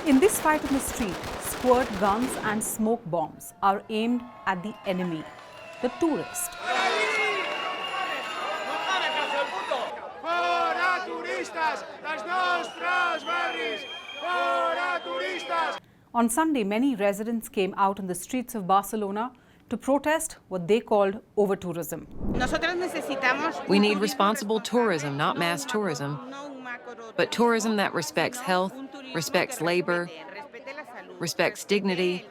In this fight on the street, squirt guns and smoke bombs are aimed at the enemy, the tourist. On Sunday, many residents came out on the streets of Barcelona to protest what they called overtourism. We need responsible tourism, not mass tourism, but tourism that respects health, respects labor, respects dignity,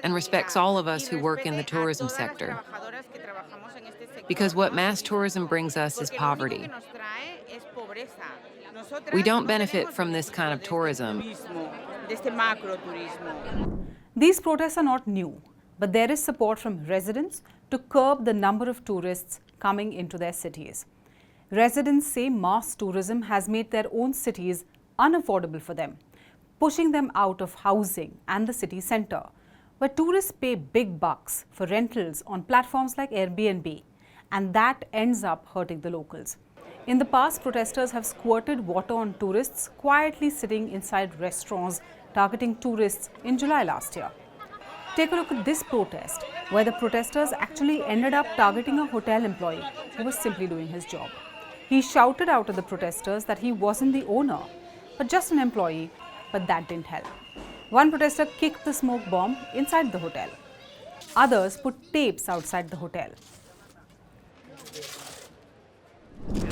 and respects all of us who work in the tourism sector. Because what mass tourism brings us is poverty. We don't benefit from this kind of tourism. These protests are not new, but there is support from residents to curb the number of tourists coming into their cities. Residents say mass tourism has made their own cities unaffordable for them, pushing them out of housing and the city centre, where tourists pay big bucks for rentals on platforms like Airbnb, and that ends up hurting the locals. In the past, protesters have squirted water on tourists quietly sitting inside restaurants targeting tourists in July last year. Take a look at this protest, where the protesters actually ended up targeting a hotel employee who was simply doing his job. He shouted out at the protesters that he wasn't the owner, but just an employee, but that didn't help. One protester kicked the smoke bomb inside the hotel. Others put tapes outside the hotel.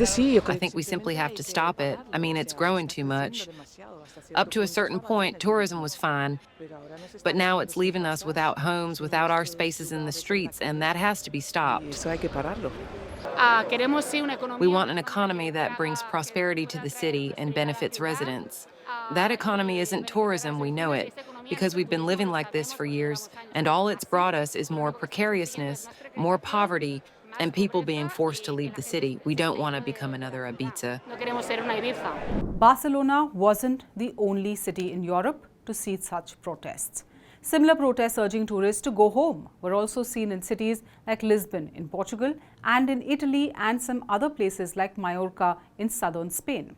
I think we simply have to stop it. I mean, it's growing too much. Up to a certain point, tourism was fine, but now it's leaving us without homes, without our spaces in the streets, and that has to be stopped. We want an economy that brings prosperity to the city and benefits residents. That economy isn't tourism, we know it, because we've been living like this for years, and all it's brought us is more precariousness, more poverty, and people being forced to leave the city. We don't want to become another Ibiza. Barcelona wasn't the only city in Europe to see such protests. Similar protests urging tourists to go home were also seen in cities like Lisbon in Portugal and in Italy and some other places like Mallorca in southern Spain.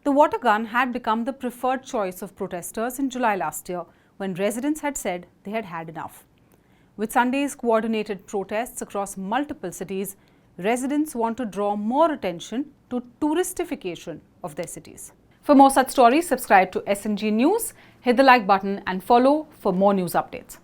The water gun had become the preferred choice of protesters in July last year, when residents had said they had had enough. With Sunday's coordinated protests across multiple cities, residents want to draw more attention to touristification of their cities. For more such stories, subscribe to SNG News, hit the like button and follow for more news updates.